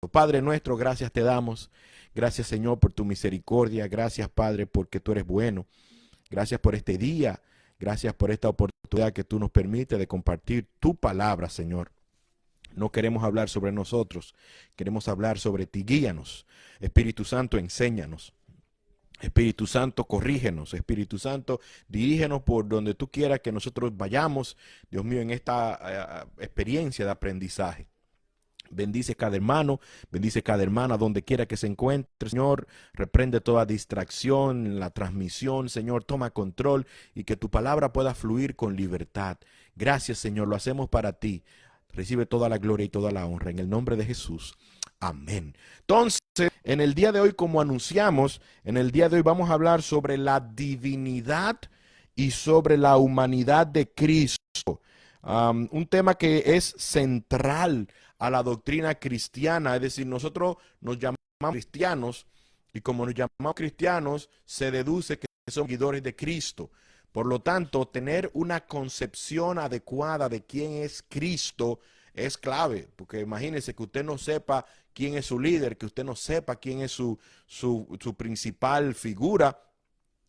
nosotros. Padre nuestro, gracias te damos. Gracias, Señor, por tu misericordia. Gracias, Padre, porque tú eres bueno. Gracias por este día. Gracias por esta oportunidad que tú nos permites de compartir tu palabra, Señor. No queremos hablar sobre nosotros, queremos hablar sobre ti. Guíanos. Espíritu Santo, enséñanos. Espíritu Santo, corrígenos. Espíritu Santo, dirígenos por donde tú quieras que nosotros vayamos, Dios mío, en esta experiencia de aprendizaje. Bendice cada hermano, bendice cada hermana, donde quiera que se encuentre, Señor. Reprende toda distracción en la transmisión, Señor. Toma control y que tu palabra pueda fluir con libertad. Gracias, Señor. Lo hacemos para ti. Recibe toda la gloria y toda la honra en el nombre de Jesús. Amén. Entonces, en el día de hoy, como anunciamos, en el día de hoy vamos a hablar sobre la divinidad y sobre la humanidad de Cristo. Un tema que es central a la doctrina cristiana, es decir, nosotros nos llamamos cristianos y como nos llamamos cristianos, se deduce que somos seguidores de Cristo. Por lo tanto, tener una concepción adecuada de quién es Cristo es clave, porque imagínense que usted no sepa quién es su líder, que usted no sepa quién es su principal figura.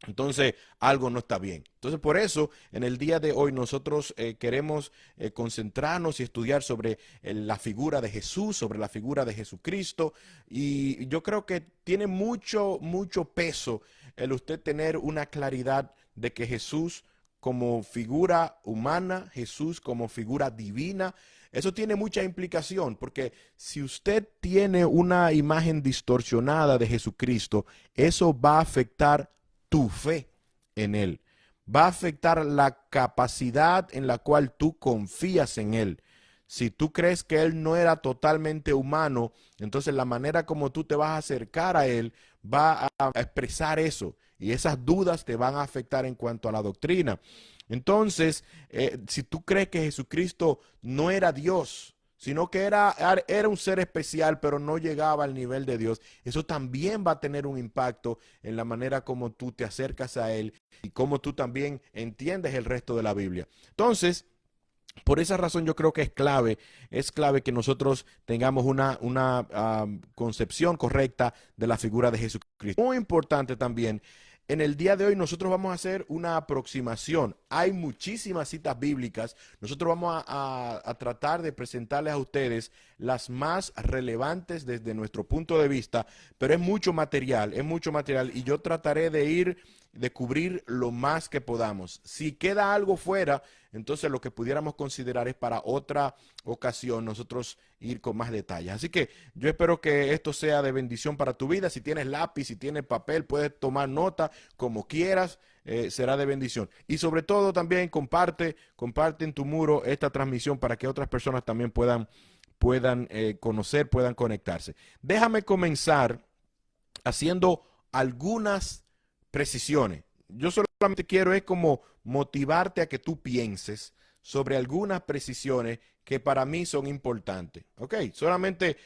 Entonces, algo no está bien. Entonces, por eso, en el día de hoy nosotros queremos concentrarnos y estudiar sobre la figura de Jesús, sobre la figura de Jesucristo. Y yo creo que tiene mucho peso el usted tener una claridad de que Jesús como figura humana, Jesús como figura divina, eso tiene mucha implicación, porque si usted tiene una imagen distorsionada de Jesucristo, eso va a afectar tu fe en Él. Va a afectar la capacidad en la cual tú confías en Él. Si tú crees que Él no era totalmente humano, entonces la manera como tú te vas a acercar a Él va a expresar eso. Y esas dudas te van a afectar en cuanto a la doctrina. Entonces, si tú crees que Jesucristo no era Dios, sino que era un ser especial, pero no llegaba al nivel de Dios, eso también va a tener un impacto en la manera como tú te acercas a Él y cómo tú también entiendes el resto de la Biblia. Entonces, por esa razón yo creo que es clave que nosotros tengamos una concepción correcta de la figura de Jesucristo. Muy importante también, en el día de hoy nosotros vamos a hacer una aproximación. Hay muchísimas citas bíblicas. Nosotros vamos a tratar de presentarles a ustedes las más relevantes desde nuestro punto de vista, pero es mucho material y yo trataré de cubrir lo más que podamos. Si queda algo fuera, entonces lo que pudiéramos considerar es para otra ocasión nosotros ir con más detalles. Así que yo espero que esto sea de bendición para tu vida. Si tienes lápiz, si tienes papel, puedes tomar nota como quieras, será de bendición. Y sobre todo también comparte en tu muro esta transmisión para que otras personas también puedan conocer, puedan conectarse. Déjame comenzar haciendo algunas precisiones. Yo solamente quiero es como motivarte a que tú pienses sobre algunas precisiones que para mí son importantes. Ok, solamente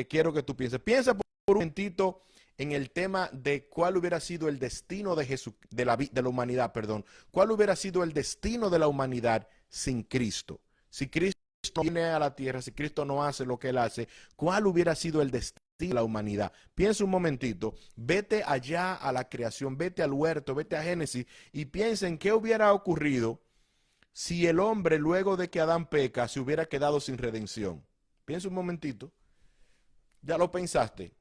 quiero que tú pienses. Piensa por un momentito en el tema de cuál hubiera sido el destino de Jesús, de la humanidad, perdón. ¿Cuál hubiera sido el destino de la humanidad sin Cristo? Si Cristo no viene a la tierra, si Cristo no hace lo que Él hace, ¿cuál hubiera sido el destino de la humanidad? Piensa un momentito, vete allá a la creación, vete al huerto, vete a Génesis y piensa en qué hubiera ocurrido si el hombre luego de que Adán peca se hubiera quedado sin redención. Piensa un momentito, ya lo pensaste.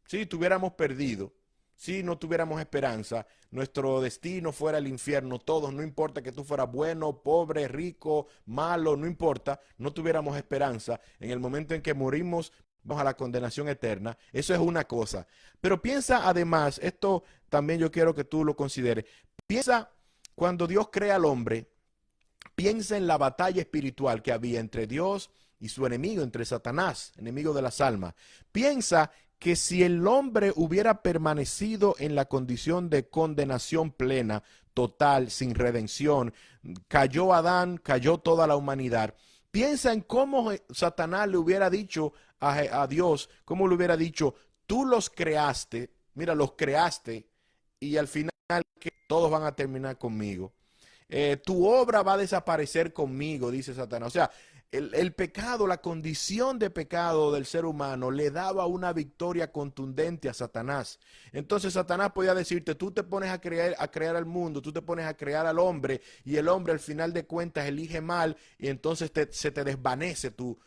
Si tuviéramos perdido, si no tuviéramos esperanza, nuestro destino fuera el infierno, todos, no importa que tú fueras bueno, pobre, rico, malo, no importa, no tuviéramos esperanza, en el momento en que morimos, vamos a la condenación eterna. Eso es una cosa. Pero piensa además, esto también yo quiero que tú lo consideres, piensa cuando Dios crea al hombre, piensa en la batalla espiritual que había entre Dios y su enemigo, entre Satanás, enemigo de las almas. Piensa que si el hombre hubiera permanecido en la condición de condenación plena, total, sin redención, cayó Adán, cayó toda la humanidad. Piensa en cómo Satanás le hubiera dicho a Dios, cómo le hubiera dicho, tú los creaste, mira, los creaste y al final que todos van a terminar conmigo. Tu obra va a desaparecer conmigo, dice Satanás. O sea, el pecado, la condición de pecado del ser humano le daba una victoria contundente a Satanás. Entonces Satanás podía decirte, tú te pones a crear al mundo, tú te pones a crear al hombre, y el hombre al final de cuentas elige mal, y entonces se te desvanece tu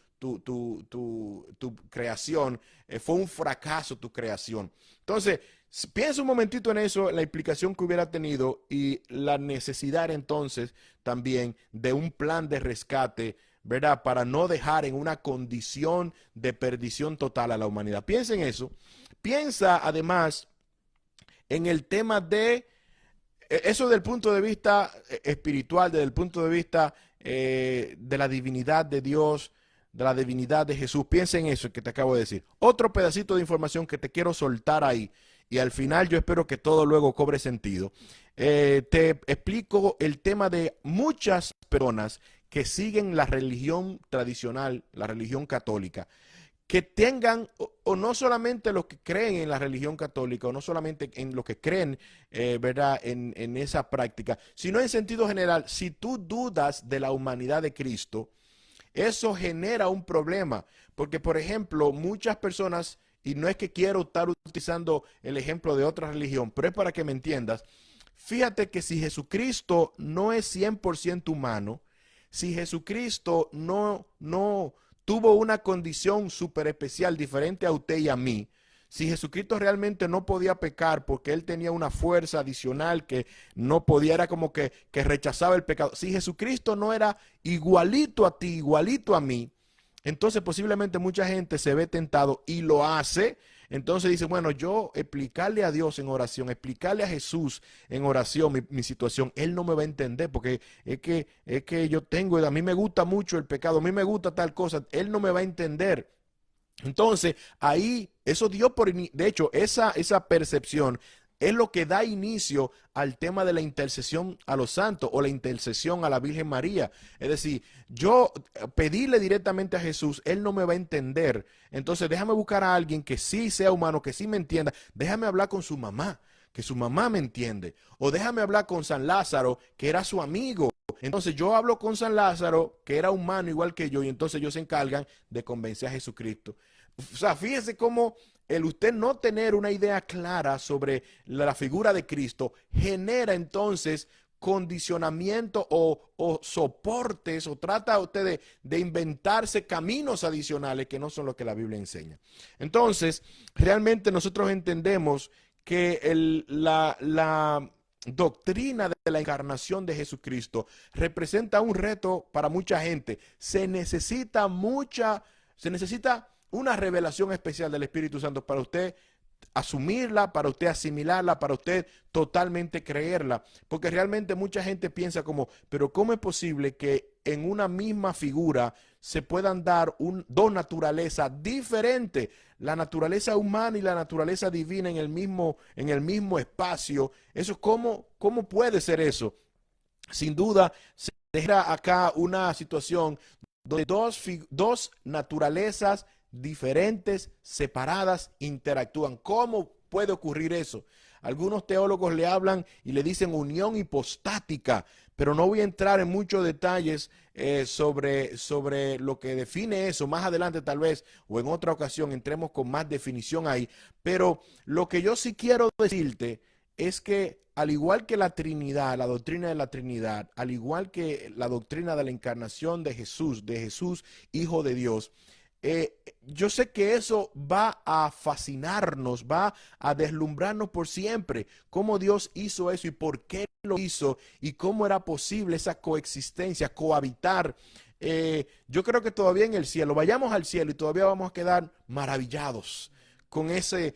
creación. Fue un fracaso tu creación. Entonces, piensa un momentito en eso, la implicación que hubiera tenido y la necesidad entonces también de un plan de rescate, ¿verdad? Para no dejar en una condición de perdición total a la humanidad. Piensa en eso. Piensa además en el tema de eso desde el punto de vista espiritual, desde el punto de vista de la divinidad de Dios, de la divinidad de Jesús. Piensa en eso que te acabo de decir. Otro pedacito de información que te quiero soltar ahí, y al final yo espero que todo luego cobre sentido. Te explico el tema de muchas personas que siguen la religión tradicional, la religión católica, que tengan, o no solamente los que creen en la religión católica, o no solamente en los que creen, ¿verdad?, en esa práctica, sino en sentido general, si tú dudas de la humanidad de Cristo, eso genera un problema, porque por ejemplo, muchas personas, y no es que quiero estar utilizando el ejemplo de otra religión, pero es para que me entiendas, fíjate que si Jesucristo no es 100% humano, si Jesucristo no tuvo una condición súper especial diferente a usted y a mí, si Jesucristo realmente no podía pecar porque él tenía una fuerza adicional que no podía, era como que rechazaba el pecado, si Jesucristo no era igualito a ti, igualito a mí, entonces posiblemente mucha gente se ve tentado y lo hace. Entonces dice, bueno, yo explicarle a Dios en oración, explicarle a Jesús en oración mi situación, Él no me va a entender porque es que yo tengo, a mí me gusta mucho el pecado, a mí me gusta tal cosa, Él no me va a entender. Entonces, ahí, eso dio de hecho, esa percepción es lo que da inicio al tema de la intercesión a los santos o la intercesión a la Virgen María. Es decir, yo pedirle directamente a Jesús, Él no me va a entender. Entonces, déjame buscar a alguien que sí sea humano, que sí me entienda. Déjame hablar con su mamá, que su mamá me entiende. O déjame hablar con San Lázaro, que era su amigo. Entonces yo hablo con San Lázaro, que era humano igual que yo, y entonces ellos se encargan de convencer a Jesucristo. O sea, fíjese cómo el usted no tener una idea clara sobre la figura de Cristo genera entonces condicionamiento o soportes, o trata usted de inventarse caminos adicionales que no son lo que la Biblia enseña. Entonces, realmente nosotros entendemos que la doctrina de la encarnación de Jesucristo representa un reto para mucha gente. Se necesita una revelación especial del Espíritu Santo para usted asumirla, para usted asimilarla, para usted totalmente creerla, porque realmente mucha gente piensa como, pero ¿cómo es posible que en una misma figura se puedan dar dos naturalezas diferentes, la naturaleza humana y la naturaleza divina en el mismo espacio? Eso, ¿cómo puede ser eso? Sin duda, se deja acá una situación donde dos naturalezas diferentes, separadas, interactúan. ¿Cómo puede ocurrir eso? Algunos teólogos le hablan y le dicen unión hipostática, pero no voy a entrar en muchos detalles sobre lo que define eso. Más adelante tal vez, o en otra ocasión, entremos con más definición ahí. Pero lo que yo sí quiero decirte es que al igual que la Trinidad, la doctrina de la Trinidad, al igual que la doctrina de la encarnación de Jesús, Hijo de Dios, yo sé que eso va a fascinarnos, va a deslumbrarnos por siempre, cómo Dios hizo eso y por qué lo hizo y cómo era posible esa coexistencia, cohabitar. Yo creo que todavía en el cielo, vayamos al cielo y todavía vamos a quedar maravillados con ese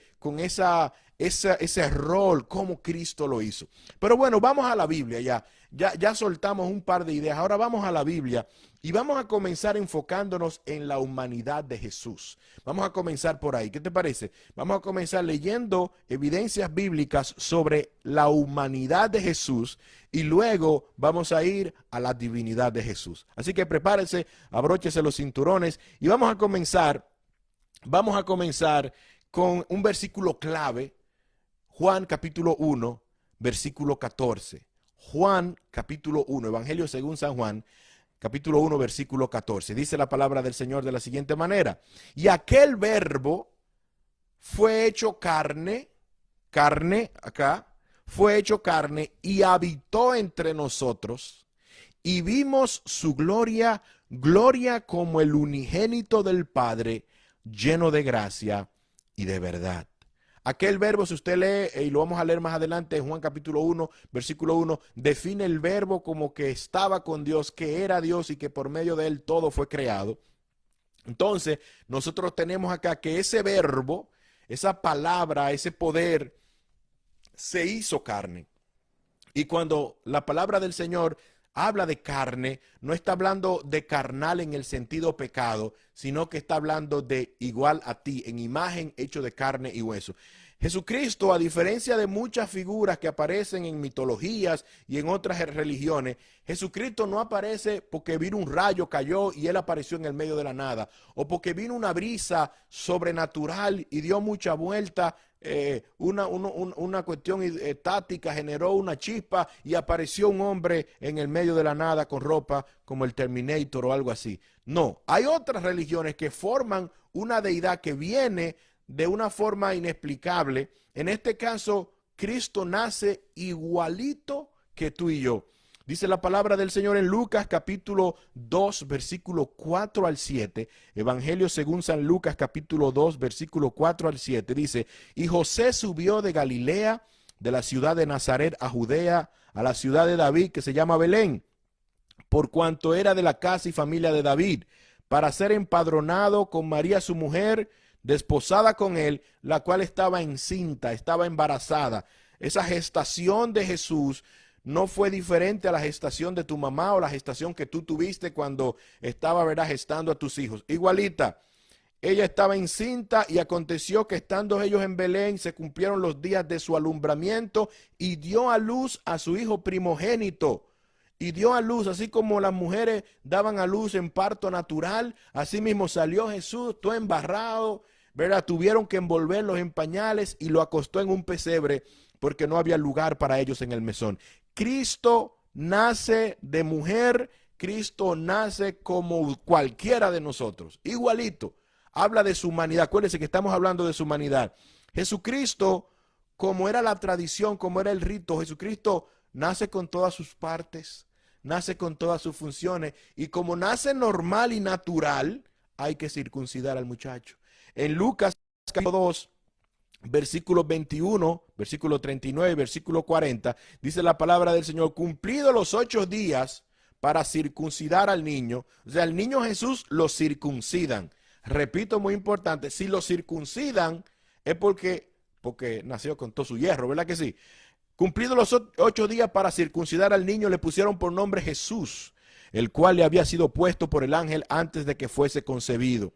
rol, como Cristo lo hizo. Pero bueno, vamos a la Biblia ya soltamos un par de ideas. Ahora vamos a la Biblia y vamos a comenzar enfocándonos en la humanidad de Jesús. Vamos a comenzar por ahí. ¿Qué te parece? Vamos a comenzar leyendo evidencias bíblicas sobre la humanidad de Jesús y luego vamos a ir a la divinidad de Jesús. Así que prepárense, abróchese los cinturones y vamos a comenzar con un versículo clave, Juan capítulo 1, versículo 14. Juan capítulo 1, Evangelio según San Juan, capítulo 1, versículo 14. Dice la palabra del Señor de la siguiente manera: y aquel verbo fue hecho carne, acá, fue hecho carne y habitó entre nosotros, y vimos su gloria, gloria como el unigénito del Padre, lleno de gracia y de verdad. Aquel verbo, si usted lee, y lo vamos a leer más adelante, en Juan capítulo 1, versículo 1, define el verbo como que estaba con Dios, que era Dios y que por medio de él todo fue creado. Entonces, nosotros tenemos acá que ese verbo, esa palabra, ese poder, se hizo carne. Y cuando la palabra del Señor habla de carne, no está hablando de carnal en el sentido pecado, sino que está hablando de igual a ti, en imagen, hecho de carne y hueso. Jesucristo, a diferencia de muchas figuras que aparecen en mitologías y en otras religiones, Jesucristo no aparece porque vino un rayo, cayó y él apareció en el medio de la nada, o porque vino una brisa sobrenatural y dio mucha vuelta, una cuestión estática, generó una chispa y apareció un hombre en el medio de la nada con ropa como el Terminator o algo así. No, hay otras religiones que forman una deidad que viene de una forma inexplicable. En este caso, Cristo nace igualito que tú y yo. Dice la palabra del Señor en Lucas capítulo 2, versículo 4 al 7. Evangelio según San Lucas capítulo 2, versículo 4 al 7. Dice: y José subió de Galilea, de la ciudad de Nazaret a Judea, a la ciudad de David, que se llama Belén, por cuanto era de la casa y familia de David, para ser empadronado con María su mujer, desposada con él, la cual estaba encinta, estaba embarazada. Esa gestación de Jesús no fue diferente a la gestación de tu mamá o la gestación que tú tuviste cuando estaba, ¿verdad?, gestando a tus hijos. Igualita, ella estaba encinta y aconteció que estando ellos en Belén se cumplieron los días de su alumbramiento y dio a luz a su hijo primogénito. Y dio a luz, así como las mujeres daban a luz en parto natural, así mismo salió Jesús, todo embarrado, ¿verdad? Tuvieron que envolverlos en pañales y lo acostó en un pesebre porque no había lugar para ellos en el mesón. Cristo nace de mujer, Cristo nace como cualquiera de nosotros, igualito. Habla de su humanidad, acuérdense que estamos hablando de su humanidad. Jesucristo, como era la tradición, como era el rito, Jesucristo nace con todas sus partes, nace con todas sus funciones, y como nace normal y natural, hay que circuncidar al muchacho. En Lucas 2, versículo 21, versículo 39, versículo 40, dice la palabra del Señor: cumplidos los 8 días para circuncidar al niño, o sea, al niño Jesús lo circuncidan. Repito, muy importante, si lo circuncidan es porque nació con todo su hierro, ¿verdad que sí? Cumplidos los 8 días para circuncidar al niño, le pusieron por nombre Jesús, el cual le había sido puesto por el ángel antes de que fuese concebido.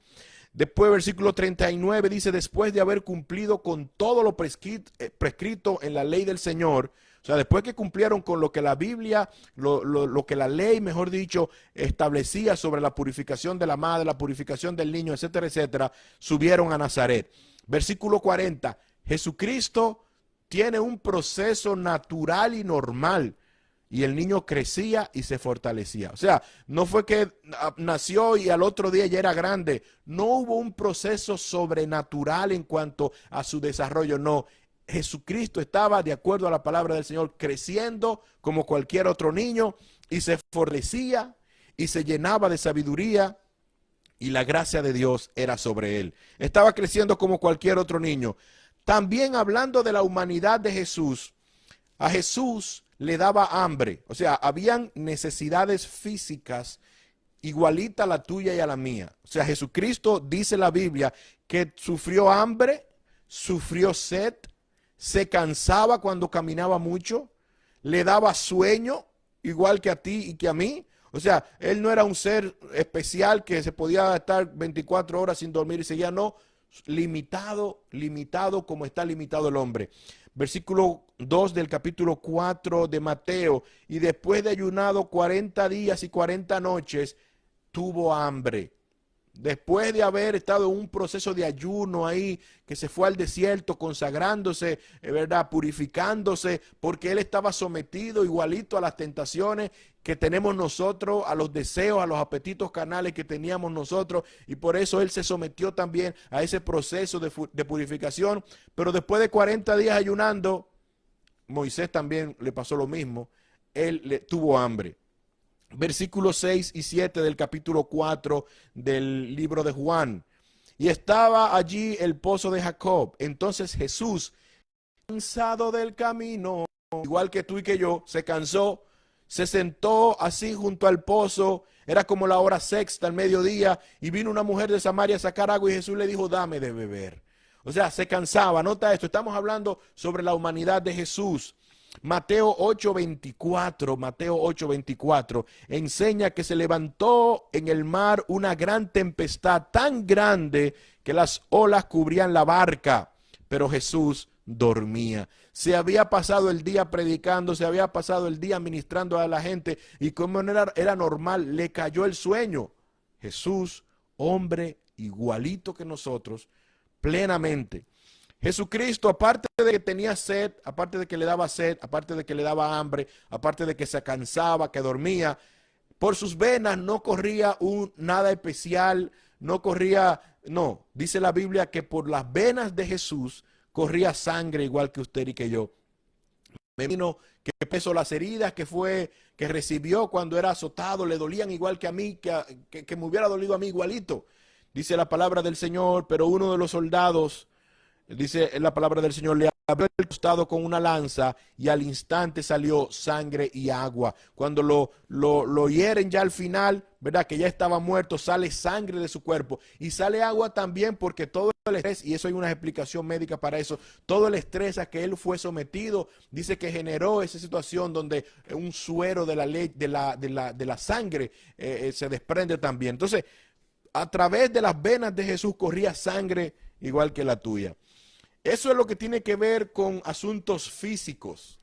Después, versículo 39 dice: después de haber cumplido con todo lo prescrito en la ley del Señor, o sea, después que cumplieron con lo que la Biblia, lo que la ley, mejor dicho, establecía sobre la purificación de la madre, la purificación del niño, etcétera, etcétera, subieron a Nazaret. Versículo 40, Jesucristo tiene un proceso natural y normal, y el niño crecía y se fortalecía. O sea, no fue que nació y al otro día ya era grande. No hubo un proceso sobrenatural en cuanto a su desarrollo, no. Jesucristo estaba, de acuerdo a la palabra del Señor, creciendo como cualquier otro niño, y se fortalecía y se llenaba de sabiduría, y la gracia de Dios era sobre él. Estaba creciendo como cualquier otro niño. También, hablando de la humanidad de Jesús, a Jesús le daba hambre, o sea, habían necesidades físicas igualita a la tuya y a la mía. O sea, Jesucristo, dice la Biblia, que sufrió hambre, sufrió sed, se cansaba cuando caminaba mucho, le daba sueño, igual que a ti y que a mí. O sea, él no era un ser especial que se podía estar 24 horas sin dormir y seguía, no, limitado como está limitado el hombre. Versículo 2 del capítulo 4 de Mateo: y después de ayunado 40 días y 40 noches, tuvo hambre. Después de haber estado en un proceso de ayuno ahí, que se fue al desierto consagrándose, ¿verdad?, purificándose, porque él estaba sometido igualito a las tentaciones que tenemos nosotros, a los deseos, a los apetitos carnales que teníamos nosotros, y por eso él se sometió también a ese proceso de purificación. Pero después de 40 días ayunando, Moisés también le pasó lo mismo, él tuvo hambre. Versículos 6 y 7 del capítulo 4 del libro de Juan. Y estaba allí el pozo de Jacob. Entonces Jesús, cansado del camino, igual que tú y que yo, se cansó, se sentó así junto al pozo. Era como la hora sexta, al mediodía, y vino una mujer de Samaria a sacar agua y Jesús le dijo, dame de beber. O sea, se cansaba. Nota esto, estamos hablando sobre la humanidad de Jesús. Mateo 8:24 enseña que se levantó en el mar una gran tempestad tan grande que las olas cubrían la barca, pero Jesús dormía. Se había pasado el día predicando, se había pasado el día ministrando a la gente, y como era normal, le cayó el sueño. Jesús, hombre igualito que nosotros, plenamente. Jesucristo, aparte de que tenía sed, aparte de que le daba sed, aparte de que le daba hambre, aparte de que se cansaba, que dormía, por sus venas no corría nada especial, no, dice la Biblia que por las venas de Jesús corría sangre igual que usted y que yo. Me vino que pesó las heridas que recibió cuando era azotado, le dolían igual que a mí, que me hubiera dolido a mí igualito. Dice la palabra del Señor, pero uno de los soldados, dice en la palabra del Señor, le abrió el costado con una lanza y al instante salió sangre y agua. Cuando lo hieren ya al final, ¿verdad? Que ya estaba muerto, sale sangre de su cuerpo y sale agua también, porque todo el estrés, y eso hay una explicación médica para eso, todo el estrés a que él fue sometido, dice que generó esa situación donde un suero de la sangre se desprende también. Entonces, a través de las venas de Jesús corría sangre igual que la tuya. Eso es lo que tiene que ver con asuntos físicos.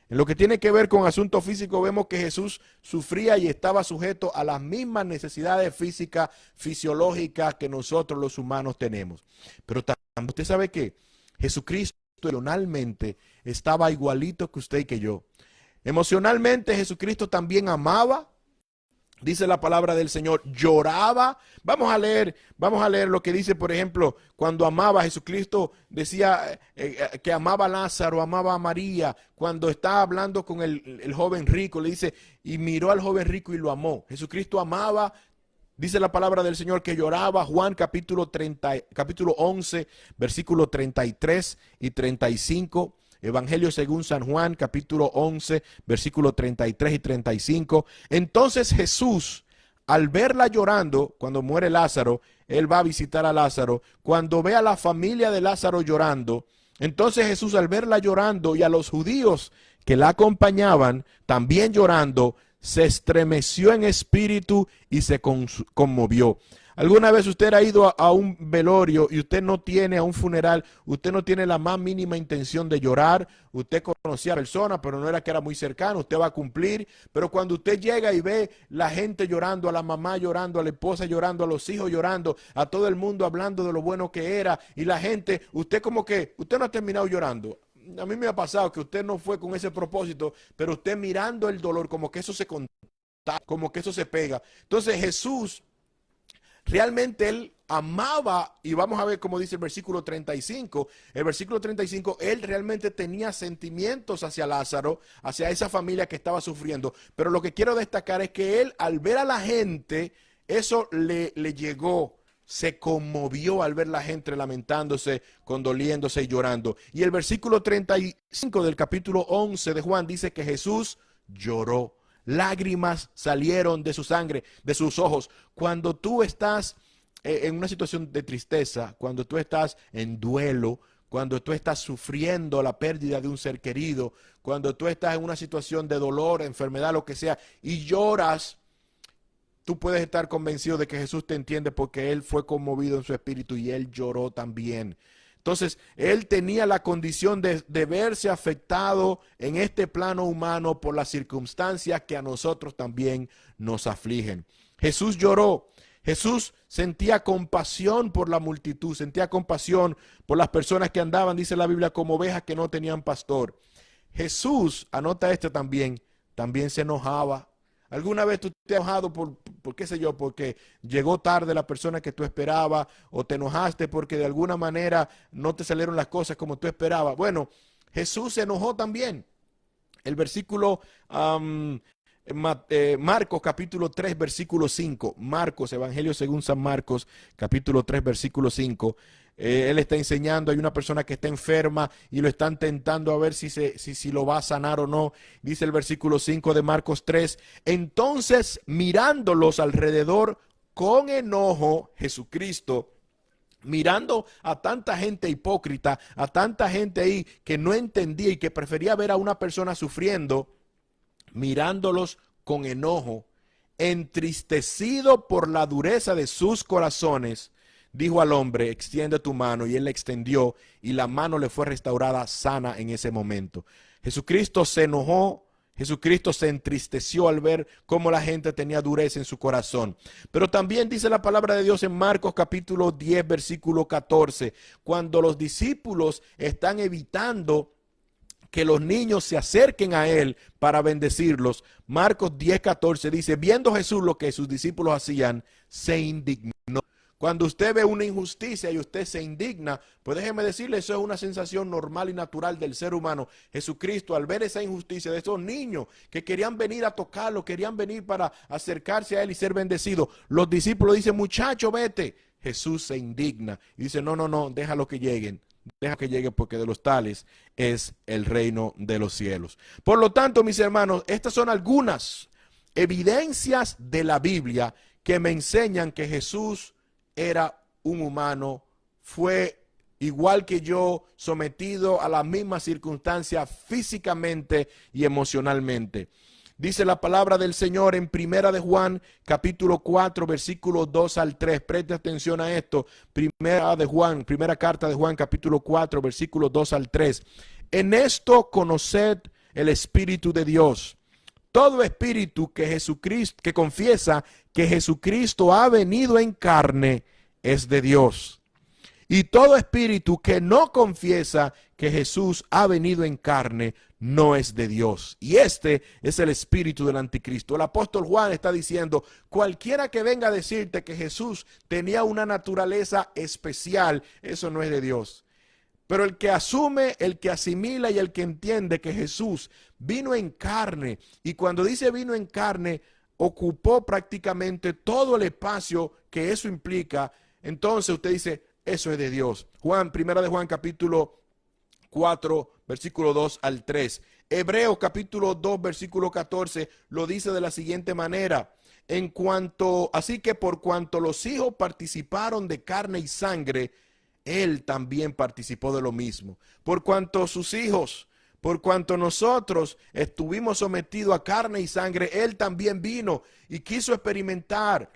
En lo que tiene que ver con asuntos físicos vemos que Jesús sufría y estaba sujeto a las mismas necesidades físicas, fisiológicas que nosotros los humanos tenemos. Pero también usted sabe que Jesucristo emocionalmente estaba igualito que usted y que yo. Emocionalmente Jesucristo también amaba. Dice la palabra del Señor, lloraba. Vamos a leer lo que dice, por ejemplo, cuando amaba a Jesucristo, decía que amaba a Lázaro, amaba a María. Cuando estaba hablando con el joven rico, le dice, y miró al joven rico y lo amó. Jesucristo amaba, dice la palabra del Señor, que lloraba. Juan capítulo 11, versículos 33 y 35. Evangelio según San Juan, capítulo 11, versículos 33 y 35. Entonces Jesús, al verla llorando, cuando muere Lázaro, él va a visitar a Lázaro. Cuando ve a la familia de Lázaro llorando, entonces Jesús, al verla llorando y a los judíos que la acompañaban también llorando, se estremeció en espíritu y se conmovió. ¿Alguna vez usted ha ido a un velorio y usted no tiene, a un funeral, usted no tiene la más mínima intención de llorar? Usted conocía a la persona, pero no era que era muy cercano, usted va a cumplir. Pero cuando usted llega y ve la gente llorando, a la mamá llorando, a la esposa llorando, a los hijos llorando, a todo el mundo hablando de lo bueno que era, y la gente, usted como que, usted no ha terminado llorando. A mí me ha pasado que usted no fue con ese propósito, pero usted mirando el dolor, como que eso se contacta, como que eso se pega. Entonces Jesús, realmente él amaba, y vamos a ver cómo dice el versículo 35. El versículo 35, él realmente tenía sentimientos hacia Lázaro, hacia esa familia que estaba sufriendo. Pero lo que quiero destacar es que él, al ver a la gente, eso le llegó. Se conmovió al ver la gente lamentándose, condoliéndose y llorando. Y el versículo 35 del capítulo 11 de Juan dice que Jesús lloró. Lágrimas salieron de su sangre, de sus ojos. Cuando tú estás en una situación de tristeza, cuando tú estás en duelo, cuando tú estás sufriendo la pérdida de un ser querido, cuando tú estás en una situación de dolor, enfermedad, lo que sea, y lloras, tú puedes estar convencido de que Jesús te entiende, porque él fue conmovido en su espíritu y él lloró también. Entonces, él tenía la condición de verse afectado en este plano humano por las circunstancias que a nosotros también nos afligen. Jesús lloró. Jesús sentía compasión por la multitud, sentía compasión por las personas que andaban, dice la Biblia, como ovejas que no tenían pastor. Jesús, anota esto también se enojaba. ¿Alguna vez tú te has enojado por qué sé yo, porque llegó tarde la persona que tú esperabas, o te enojaste porque de alguna manera no te salieron las cosas como tú esperabas? Bueno, Jesús se enojó también. El versículo Marcos capítulo 3 versículo 5, Marcos, Evangelio según San Marcos capítulo 3 versículo 5. Él está enseñando, hay una persona que está enferma y lo están tentando a ver si lo va a sanar o no. Dice el versículo 5 de Marcos 3, entonces mirándolos alrededor con enojo, Jesucristo, mirando a tanta gente hipócrita, a tanta gente ahí que no entendía y que prefería ver a una persona sufriendo, mirándolos con enojo, entristecido por la dureza de sus corazones, dijo al hombre, extiende tu mano, y él la extendió, y la mano le fue restaurada sana en ese momento. Jesucristo se enojó, Jesucristo se entristeció al ver cómo la gente tenía dureza en su corazón. Pero también dice la palabra de Dios en Marcos capítulo 10, versículo 14, cuando los discípulos están evitando que los niños se acerquen a él para bendecirlos. Marcos 10, 14 dice, viendo Jesús lo que sus discípulos hacían, se indignó. Cuando usted ve una injusticia y usted se indigna, pues déjeme decirle, eso es una sensación normal y natural del ser humano. Jesucristo, al ver esa injusticia de esos niños que querían venir a tocarlo, querían venir para acercarse a él y ser bendecidos, los discípulos dicen, muchacho, vete. Jesús se indigna y dice, no, no, no, déjalo que lleguen. Deja que llegue, porque de los tales es el reino de los cielos. Por lo tanto, mis hermanos, estas son algunas evidencias de la Biblia que me enseñan que Jesús era un humano, fue igual que yo, sometido a las mismas circunstancias físicamente y emocionalmente. Dice la palabra del Señor en Primera de Juan, capítulo 4, versículos 2 al 3. Preste atención a esto. Primera carta de Juan, capítulo 4, versículos 2 al 3. En esto conoced el Espíritu de Dios. Todo espíritu que confiesa que Jesucristo ha venido en carne es de Dios. Y todo espíritu que no confiesa que Jesús ha venido en carne no es de Dios. Y este es el espíritu del anticristo. El apóstol Juan está diciendo, cualquiera que venga a decirte que Jesús tenía una naturaleza especial, eso no es de Dios. Pero el que asume, el que asimila y el que entiende que Jesús vino en carne, y cuando dice vino en carne, ocupó prácticamente todo el espacio que eso implica, entonces usted dice, eso es de Dios. Primera de Juan capítulo 4, versículo 2 al 3. Hebreos capítulo 2, versículo 14 lo dice de la siguiente manera. Así que por cuanto los hijos participaron de carne y sangre, él también participó de lo mismo. Por cuanto nosotros estuvimos sometidos a carne y sangre, él también vino y quiso experimentar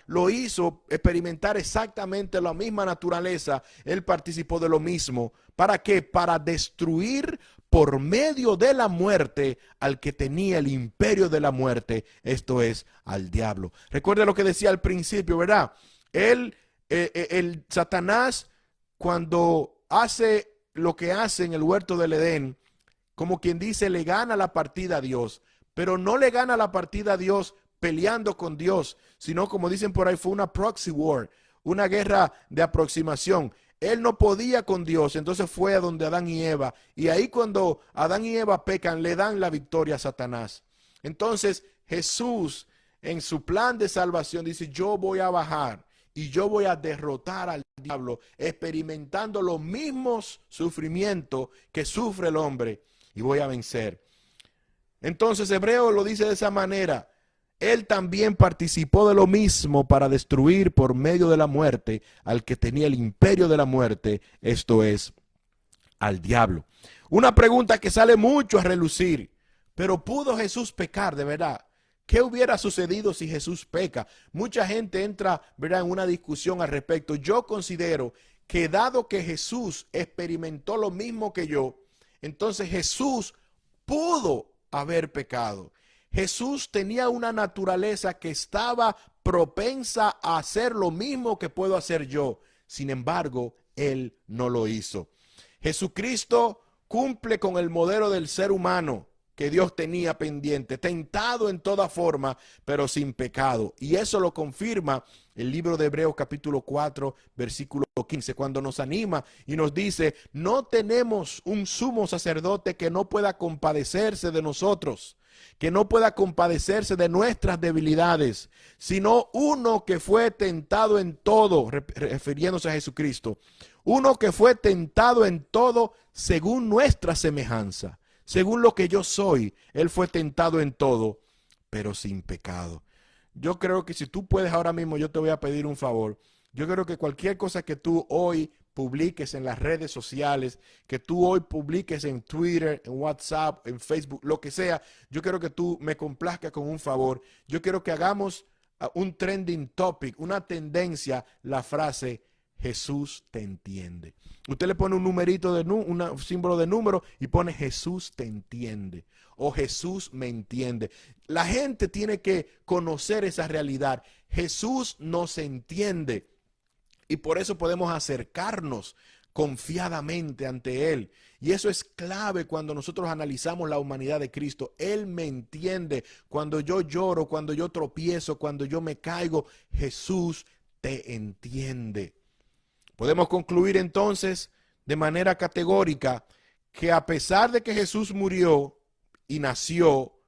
exactamente la misma naturaleza. Él participó de lo mismo. ¿Para qué? Para destruir por medio de la muerte al que tenía el imperio de la muerte, esto es, al diablo. Recuerde lo que decía al principio, ¿verdad? El Satanás, cuando hace lo que hace en el huerto del Edén, como quien dice, le gana la partida a Dios, pero no le gana la partida a Dios peleando con Dios, sino, como dicen por ahí, fue una proxy war, una guerra de aproximación. Él no podía con Dios, entonces fue a donde Adán y Eva, y ahí cuando Adán y Eva pecan, le dan la victoria a Satanás. Entonces Jesús, en su plan de salvación, dice, yo voy a bajar y yo voy a derrotar al diablo, experimentando los mismos sufrimientos que sufre el hombre, y voy a vencer. Entonces Hebreo lo dice de esa manera. Él también participó de lo mismo para destruir por medio de la muerte al que tenía el imperio de la muerte, esto es, al diablo. Una pregunta que sale mucho a relucir, pero ¿pudo Jesús pecar de verdad? ¿Qué hubiera sucedido si Jesús peca? Mucha gente entra, ¿verdad?, en una discusión al respecto. Yo considero que dado que Jesús experimentó lo mismo que yo, entonces Jesús pudo haber pecado. Jesús tenía una naturaleza que estaba propensa a hacer lo mismo que puedo hacer yo. Sin embargo, él no lo hizo. Jesucristo cumple con el modelo del ser humano. que Dios tenía pendiente, tentado en toda forma, pero sin pecado. Y eso lo confirma el libro de Hebreos capítulo 4, versículo 15, cuando nos anima y nos dice, no tenemos un sumo sacerdote que no pueda compadecerse de nosotros, que no pueda compadecerse de nuestras debilidades, sino uno que fue tentado en todo, refiriéndose a Jesucristo, uno que fue tentado en todo según nuestra semejanza. Según lo que yo soy, Él fue tentado en todo, pero sin pecado. Yo creo que si tú puedes ahora mismo, yo te voy a pedir un favor. Yo creo que cualquier cosa que tú hoy publiques en las redes sociales, que tú hoy publiques en Twitter, en WhatsApp, en Facebook, lo que sea, yo quiero que tú me complazcas con un favor. Yo quiero que hagamos un trending topic, una tendencia, la frase Jesús te entiende. Usted le pone un numerito un símbolo de número y pone Jesús te entiende o Jesús me entiende. La gente tiene que conocer esa realidad. Jesús nos entiende y por eso podemos acercarnos confiadamente ante Él. Y eso es clave cuando nosotros analizamos la humanidad de Cristo. Él me entiende. Cuando yo lloro, cuando yo tropiezo, cuando yo me caigo, Jesús te entiende. Podemos concluir entonces de manera categórica que a pesar de que Jesús murió y nació,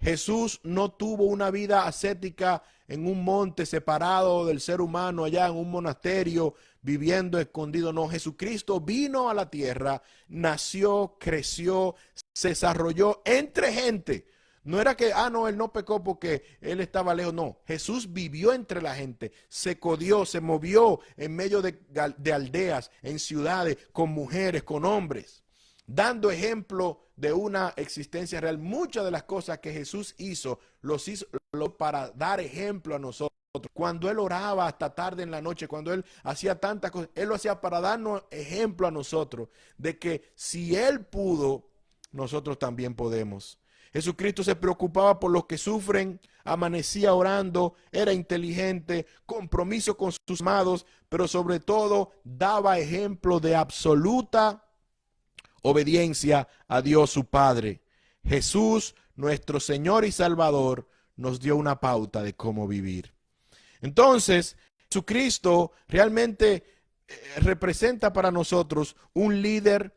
Jesús no tuvo una vida ascética en un monte separado del ser humano, allá en un monasterio, viviendo escondido. No, Jesucristo vino a la tierra, nació, creció, se desarrolló entre gente. No era que, no, él no pecó porque él estaba lejos. No, Jesús vivió entre la gente, se codió, se movió en medio de aldeas, en ciudades, con mujeres, con hombres, dando ejemplo de una existencia real. Muchas de las cosas que Jesús hizo, los hizo para dar ejemplo a nosotros. Cuando él oraba hasta tarde en la noche, cuando él hacía tantas cosas, él lo hacía para darnos ejemplo a nosotros de que si él pudo, nosotros también podemos. Jesucristo se preocupaba por los que sufren, amanecía orando, era inteligente, compromiso con sus amados, pero sobre todo daba ejemplo de absoluta obediencia a Dios su Padre. Jesús, nuestro Señor y Salvador, nos dio una pauta de cómo vivir. Entonces, Jesucristo realmente representa para nosotros un líder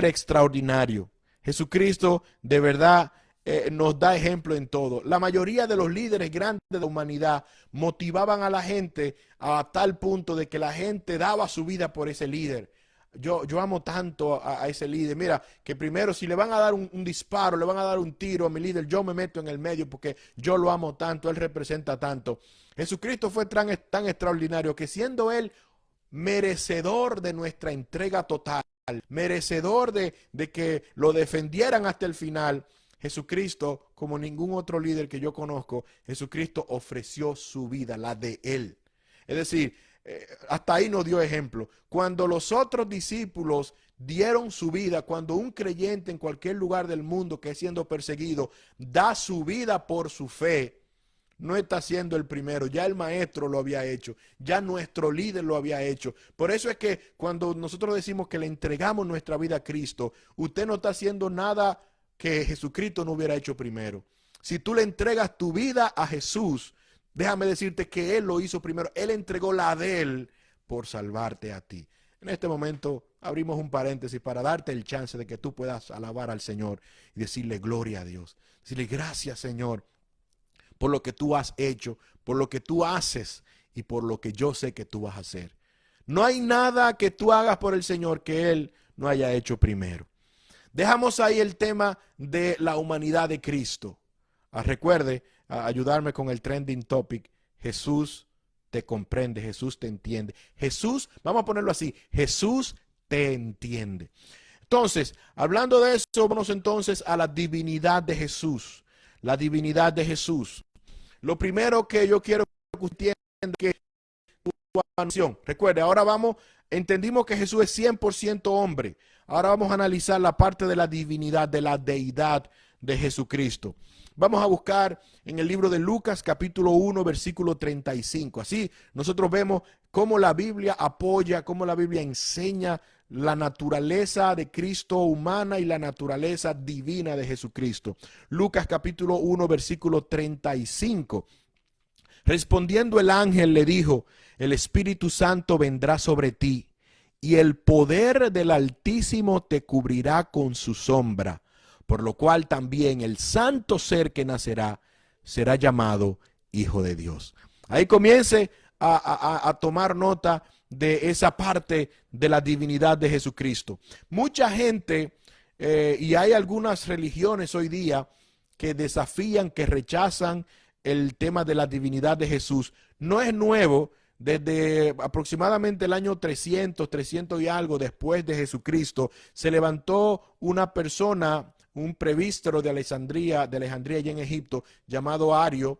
extraordinario. Jesucristo de verdad nos da ejemplo en todo. La mayoría de los líderes grandes de la humanidad motivaban a la gente a tal punto de que la gente daba su vida por ese líder. Yo amo tanto a ese líder. Mira, que primero si le van a dar un disparo, le van a dar un tiro a mi líder, yo me meto en el medio porque yo lo amo tanto, él representa tanto. Jesucristo fue tan extraordinario que siendo él merecedor de nuestra entrega total, merecedor de que lo defendieran hasta el final, Jesucristo, como ningún otro líder que yo conozco, Jesucristo ofreció su vida, la de él. Es decir, hasta ahí nos dio ejemplo. Cuando los otros discípulos dieron su vida, cuando un creyente en cualquier lugar del mundo que es siendo perseguido da su vida por su fe, no está siendo el primero, ya el maestro lo había hecho, ya nuestro líder lo había hecho. Por eso es que cuando nosotros decimos que le entregamos nuestra vida a Cristo, usted no está haciendo nada que Jesucristo no hubiera hecho primero. Si tú le entregas tu vida a Jesús, déjame decirte que Él lo hizo primero. Él entregó la de Él por salvarte a ti. En este momento abrimos un paréntesis para darte el chance de que tú puedas alabar al Señor y decirle gloria a Dios. Decirle gracias, Señor, por lo que tú has hecho, por lo que tú haces y por lo que yo sé que tú vas a hacer. No hay nada que tú hagas por el Señor que Él no haya hecho primero. Dejamos ahí el tema de la humanidad de Cristo. Recuerde ayudarme con el trending topic. Jesús te comprende, Jesús te entiende. Jesús, vamos a ponerlo así, Jesús te entiende. Entonces, hablando de eso, vamos entonces a la divinidad de Jesús. La divinidad de Jesús. Lo primero que yo quiero que usted entienda es que recuerde, ahora entendimos que Jesús es 100% hombre. Ahora vamos a analizar la parte de la divinidad, de la deidad de Jesucristo. Vamos a buscar en el libro de Lucas capítulo 1 versículo 35. Así nosotros vemos cómo la Biblia apoya, cómo la Biblia enseña la naturaleza de Cristo humana y la naturaleza divina de Jesucristo. Lucas capítulo 1, versículo 35. Respondiendo el ángel le dijo: el Espíritu Santo vendrá sobre ti, y el poder del Altísimo te cubrirá con su sombra, por lo cual también el santo ser que nacerá será llamado Hijo de Dios. Ahí comience a tomar nota de esa parte de la divinidad de Jesucristo. Mucha gente, y hay algunas religiones hoy día que desafían, que rechazan el tema de la divinidad de Jesús. No es nuevo. Desde aproximadamente el año 300 y algo después de Jesucristo, se levantó una persona, un presbítero de Alejandría allá en Egipto, llamado Ario,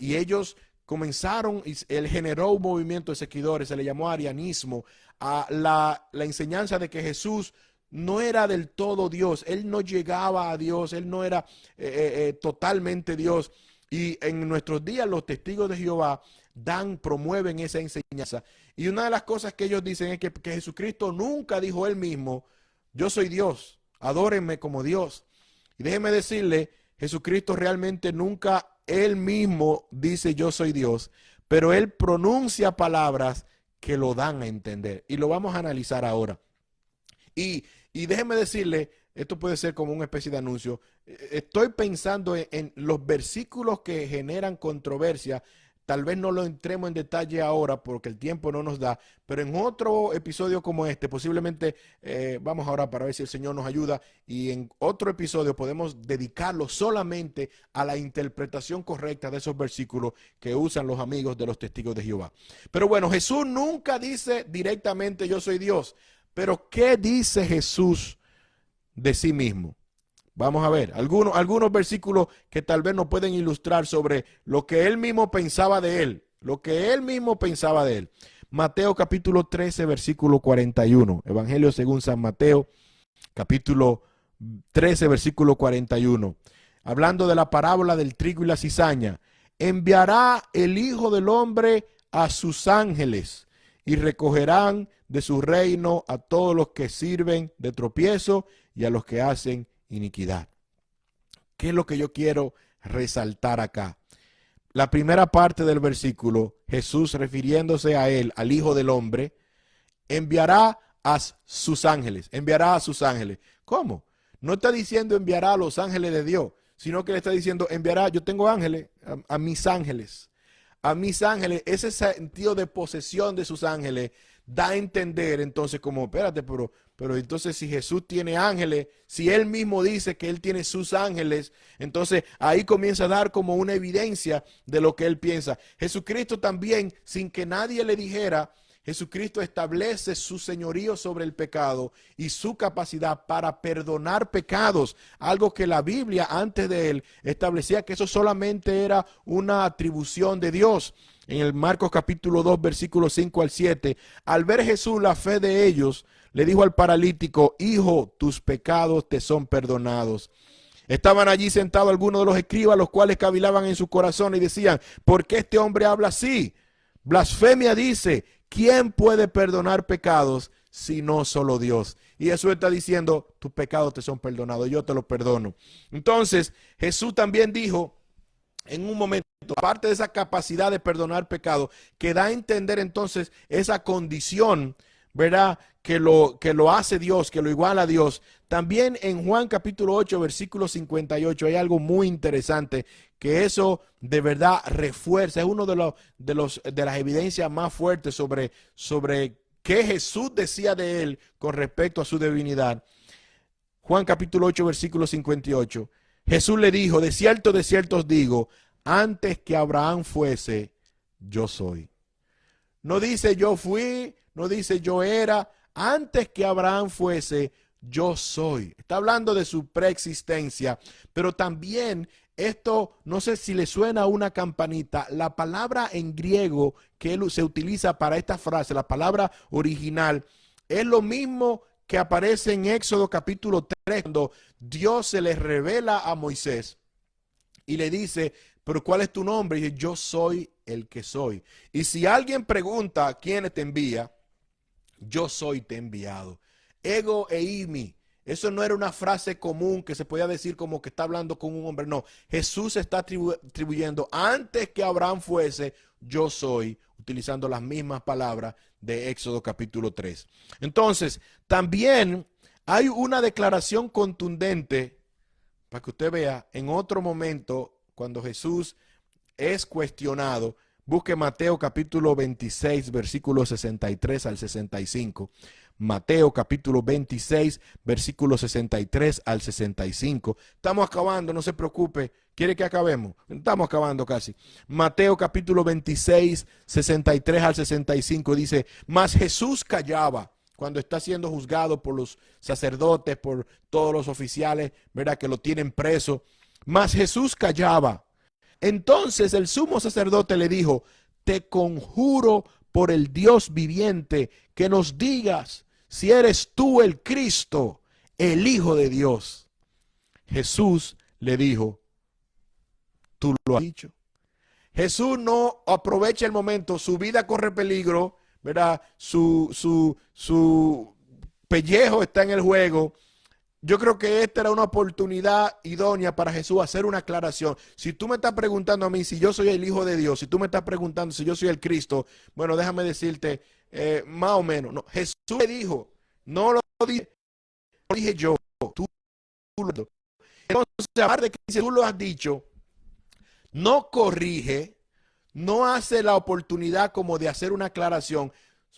y ellos comenzaron, él generó un movimiento de seguidores, se le llamó arianismo, a la enseñanza de que Jesús no era del todo Dios, él no llegaba a Dios, él no era totalmente Dios. Y en nuestros días los testigos de Jehová promueven esa enseñanza. Y una de las cosas que ellos dicen es que Jesucristo nunca dijo él mismo: yo soy Dios, adórenme como Dios. Y déjeme decirle, Jesucristo realmente nunca él mismo dice yo soy Dios, pero él pronuncia palabras que lo dan a entender. Y lo vamos a analizar ahora. Y déjeme decirle, esto puede ser como una especie de anuncio. Estoy pensando en los versículos que generan controversia. Tal vez no lo entremos en detalle ahora porque el tiempo no nos da, pero en otro episodio como este, posiblemente vamos ahora para ver si el Señor nos ayuda, y en otro episodio podemos dedicarlo solamente a la interpretación correcta de esos versículos que usan los amigos de los testigos de Jehová. Pero bueno, Jesús nunca dice directamente yo soy Dios, pero ¿qué dice Jesús de sí mismo? Vamos a ver algunos versículos que tal vez nos pueden ilustrar sobre lo que él mismo pensaba de él, Mateo capítulo 13, versículo 41. Evangelio según San Mateo, capítulo 13, versículo 41. Hablando de la parábola del trigo y la cizaña. Enviará el Hijo del Hombre a sus ángeles y recogerán de su reino a todos los que sirven de tropiezo y a los que hacen iniquidad. ¿Qué es lo que yo quiero resaltar acá? La primera parte del versículo, Jesús refiriéndose a él, al Hijo del Hombre, enviará a sus ángeles, ¿Cómo? No está diciendo enviará a los ángeles de Dios, sino que le está diciendo enviará, yo tengo ángeles, a mis ángeles. A mis ángeles, ese sentido de posesión de sus ángeles da a entender entonces como, espérate, pero entonces si Jesús tiene ángeles, si él mismo dice que él tiene sus ángeles, entonces ahí comienza a dar como una evidencia de lo que él piensa. Jesucristo también, sin que nadie le dijera, Jesucristo establece su señorío sobre el pecado y su capacidad para perdonar pecados, algo que la Biblia antes de él establecía que eso solamente era una atribución de Dios. En el Marcos capítulo 2, versículos 5 al 7, al ver Jesús la fe de ellos, le dijo al paralítico: hijo, tus pecados te son perdonados. Estaban allí sentados algunos de los escribas, los cuales cavilaban en su corazón y decían: ¿por qué este hombre habla así? Blasfemia dice. ¿Quién puede perdonar pecados si no solo Dios? Y Jesús está diciendo: tus pecados te son perdonados, yo te los perdono. Entonces Jesús también dijo en un momento, aparte de esa capacidad de perdonar pecados, que da a entender entonces esa condición, ¿verdad? Que lo hace Dios, que lo iguala a Dios. También en Juan capítulo 8, versículo 58, hay algo muy interesante que eso de verdad refuerza. Es uno de las evidencias más fuertes sobre qué Jesús decía de él con respecto a su divinidad. Juan capítulo 8, versículo 58. Jesús le dijo: de cierto os digo, antes que Abraham fuese, yo soy. No dice yo fui, no dice yo era. Antes que Abraham fuese, yo soy. Está hablando de su preexistencia, pero también esto, no sé si le suena una campanita, la palabra en griego que se utiliza para esta frase, la palabra original, es lo mismo que aparece en Éxodo capítulo 3, cuando Dios se le revela a Moisés y le dice: pero ¿cuál es tu nombre? Y dice: yo soy el que soy. Y si alguien pregunta quién te envía, yo soy te he enviado. Ego eimi. Eso no era una frase común que se podía decir como que está hablando con un hombre. No, Jesús está atribuyendo, antes que Abraham fuese, yo soy, utilizando las mismas palabras de Éxodo capítulo 3. Entonces, también hay una declaración contundente, para que usted vea, en otro momento, cuando Jesús es cuestionado. Busque Mateo capítulo 26, versículos 63 al 65. Mateo capítulo 26, versículos 63 al 65. Estamos acabando, no se preocupe. ¿Quiere que acabemos? Estamos acabando casi. Mateo capítulo 26, 63 al 65 dice, mas Jesús callaba cuando está siendo juzgado por los sacerdotes, por todos los oficiales, ¿verdad? Que lo tienen preso. Mas Jesús callaba. Entonces el sumo sacerdote le dijo, te conjuro por el Dios viviente que nos digas si eres tú el Cristo, el Hijo de Dios. Jesús le dijo, tú lo has dicho. Jesús no aprovecha el momento, su vida corre peligro, ¿verdad? Su pellejo está en el juego. Yo creo que esta era una oportunidad idónea para Jesús hacer una aclaración. Si tú me estás preguntando a mí si yo soy el Hijo de Dios, si tú me estás preguntando si yo soy el Cristo, bueno, déjame decirte más o menos. No, Jesús le dijo, no lo dije yo, tú lo. Entonces, aparte de que dice, tú lo has dicho, no corrige, no hace la oportunidad como de hacer una aclaración.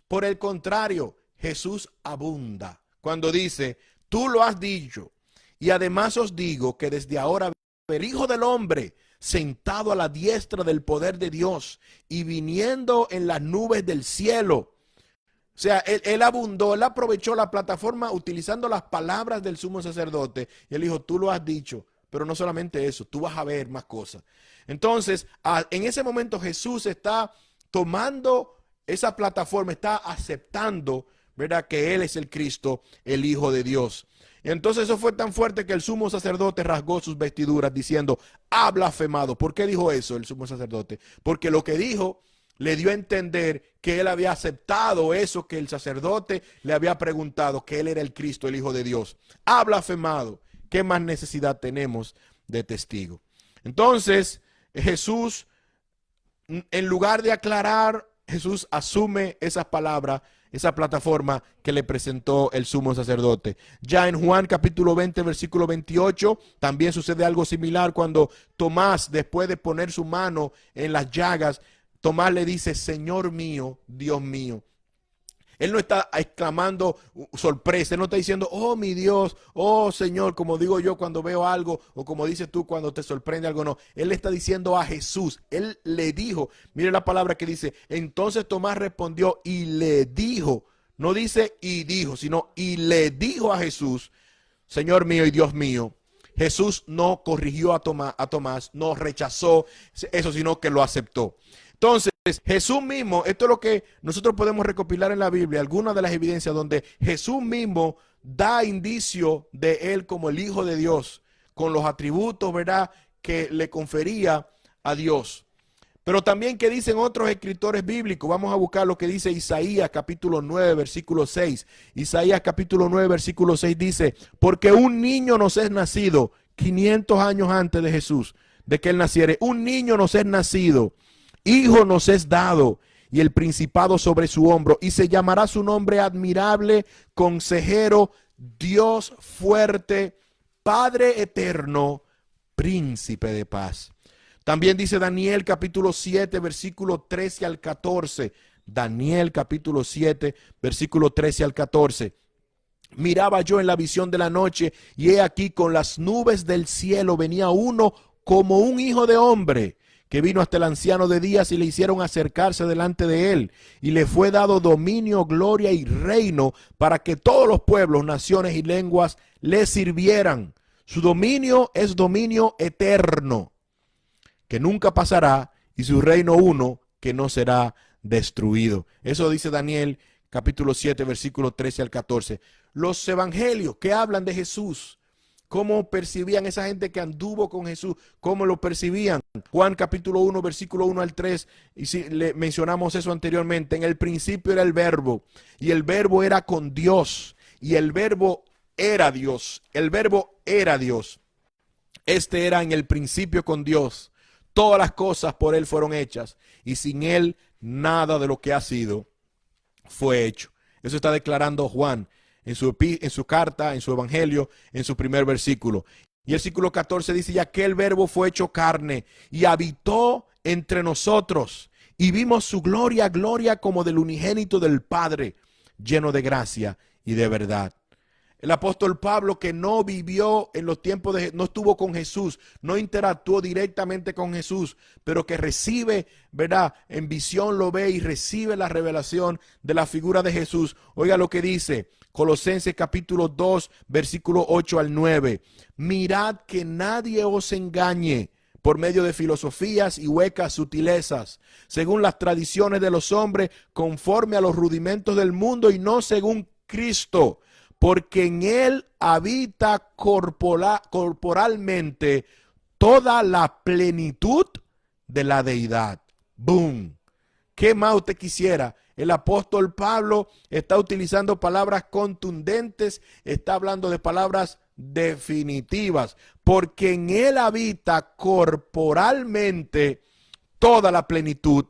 Por el contrario, Jesús abunda cuando dice, tú lo has dicho, y además os digo que desde ahora el Hijo del Hombre sentado a la diestra del poder de Dios y viniendo en las nubes del cielo. O sea, él abundó, él aprovechó la plataforma utilizando las palabras del sumo sacerdote y él dijo, tú lo has dicho, pero no solamente eso, tú vas a ver más cosas. Entonces, en ese momento Jesús está tomando esa plataforma, está aceptando, ¿verdad?, que Él es el Cristo, el Hijo de Dios. Entonces eso fue tan fuerte que el sumo sacerdote rasgó sus vestiduras diciendo, ha blasfemado. ¿Por qué dijo eso el sumo sacerdote? Porque lo que dijo le dio a entender que él había aceptado eso que el sacerdote le había preguntado, que él era el Cristo, el Hijo de Dios. Ha blasfemado. ¿Qué más necesidad tenemos de testigo? Entonces Jesús, en lugar de aclarar, Jesús asume esas palabras, esa plataforma que le presentó el sumo sacerdote. Ya en Juan capítulo 20, versículo 28, también sucede algo similar cuando Tomás, después de poner su mano en las llagas, Tomás le dice, Señor mío, Dios mío. Él no está exclamando sorpresa, él no está diciendo, oh mi Dios, oh Señor, como digo yo cuando veo algo, o como dices tú cuando te sorprende algo, no. Él le está diciendo a Jesús, él le dijo, mire la palabra que dice, entonces Tomás respondió y le dijo, no dice y dijo, sino y le dijo a Jesús, Señor mío y Dios mío. Jesús no corrigió a Tomás, no rechazó eso, sino que lo aceptó. Entonces, Jesús mismo, esto es lo que nosotros podemos recopilar en la Biblia, algunas de las evidencias donde Jesús mismo da indicio de él como el Hijo de Dios, con los atributos, ¿verdad?, que le confería a Dios. Pero también que dicen otros escritores bíblicos, vamos a buscar lo que dice Isaías capítulo 9, versículo 6. Isaías capítulo 9, versículo 6 dice, porque un niño nos es nacido 500 años antes de Jesús, de que él naciere, un niño nos es nacido. Hijo nos es dado y el principado sobre su hombro y se llamará su nombre admirable, consejero, Dios fuerte, Padre eterno, príncipe de paz. También dice Daniel capítulo 7 versículo 13 al 14. Daniel capítulo 7 versículo 13 al 14. Miraba yo en la visión de la noche y he aquí con las nubes del cielo venía uno como un hijo de hombre, que vino hasta el anciano de días y le hicieron acercarse delante de él. Y le fue dado dominio, gloria y reino para que todos los pueblos, naciones y lenguas le sirvieran. Su dominio es dominio eterno, que nunca pasará, y su reino uno, que no será destruido. Eso dice Daniel capítulo 7, versículo 13 al 14. Los evangelios que hablan de Jesús ¿Cómo percibían esa gente que anduvo con Jesús? ¿Cómo lo percibían? Juan capítulo 1, versículo 1 al 3, y si le mencionamos eso anteriormente, en el principio era el verbo, y el verbo era con Dios, y el verbo era Dios, el verbo era Dios. Este era en el principio con Dios. Todas las cosas por él fueron hechas, y sin él nada de lo que ha sido fue hecho. Eso está declarando Juan en su carta, en su evangelio, en su primer versículo. Y el versículo 14 dice, y aquel verbo fue hecho carne y habitó entre nosotros y vimos su gloria, gloria como del unigénito del Padre, lleno de gracia y de verdad. El apóstol Pablo, que no vivió en los tiempos no estuvo con Jesús, no interactuó directamente con Jesús, pero que recibe, ¿verdad? En visión lo ve y recibe la revelación de la figura de Jesús. Oiga lo que dice Colosenses capítulo 2, versículo 8 al 9. Mirad que nadie os engañe por medio de filosofías y huecas sutilezas, según las tradiciones de los hombres, conforme a los rudimentos del mundo y no según Cristo, porque en él habita corporalmente toda la plenitud de la deidad. ¡Boom! ¿Qué más usted quisiera? El apóstol Pablo está utilizando palabras contundentes, está hablando de palabras definitivas, porque en él habita corporalmente toda la plenitud.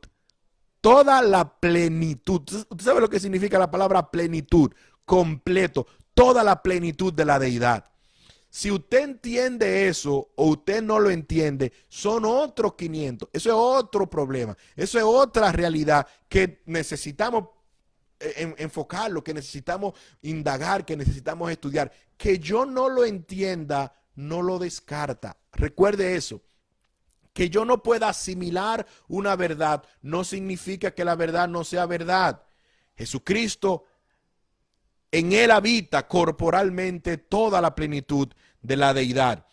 Toda la plenitud. ¿Usted sabe lo que significa la palabra plenitud? Completo. Toda la plenitud de la deidad. Si usted entiende eso o usted no lo entiende, son otros 500. Eso es otro problema. Eso es otra realidad que necesitamos enfocarlo, que necesitamos indagar, que necesitamos estudiar. Que yo no lo entienda, no lo descarta. Recuerde eso. Que yo no pueda asimilar una verdad no significa que la verdad no sea verdad. Jesucristo, en él habita corporalmente toda la plenitud de la deidad.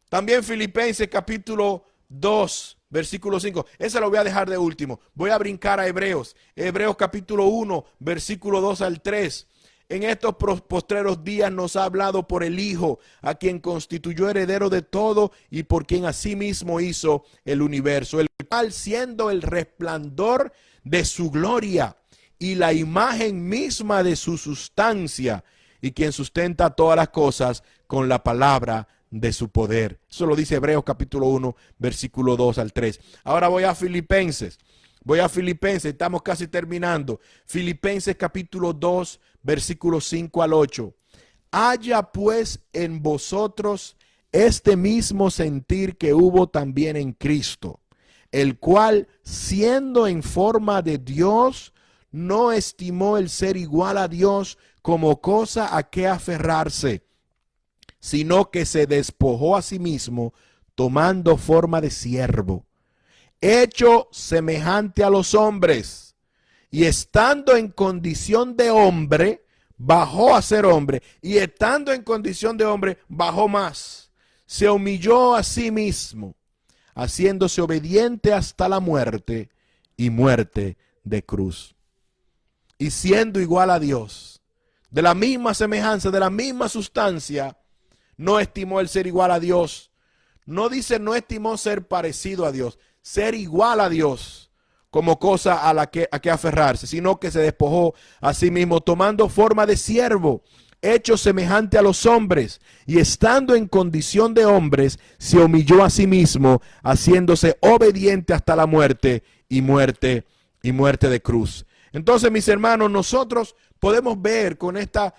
También Filipenses capítulo 2, versículo 5. Ese lo voy a dejar de último. Voy a brincar a Hebreos. Hebreos capítulo 1, versículo 2 al 3. En estos postreros días nos ha hablado por el Hijo, a quien constituyó heredero de todo y por quien asimismo hizo el universo, el cual siendo el resplandor de su gloria y la imagen misma de su sustancia, y quien sustenta todas las cosas con la palabra de su poder. Eso lo dice Hebreos capítulo 1, versículo 2 al 3. Ahora voy a Filipenses. Estamos casi terminando. Filipenses capítulo 2, versículo 5 al 8. Haya pues en vosotros este mismo sentir que hubo también en Cristo, el cual, siendo en forma de Dios, no estimó el ser igual a Dios como cosa a que aferrarse, sino que se despojó a sí mismo, tomando forma de siervo, hecho semejante a los hombres, y estando en condición de hombre, bajó a ser hombre, y estando en condición de hombre, bajó más. Se humilló a sí mismo, haciéndose obediente hasta la muerte, y muerte de cruz. Y siendo igual a Dios, de la misma semejanza, de la misma sustancia, no estimó el ser igual a Dios. No dice no estimó ser parecido a Dios, ser igual a Dios como cosa a que aferrarse, sino que se despojó a sí mismo, tomando forma de siervo, hecho semejante a los hombres, y estando en condición de hombres, se humilló a sí mismo, haciéndose obediente hasta la muerte y muerte de cruz. Entonces, mis hermanos, nosotros podemos ver con esta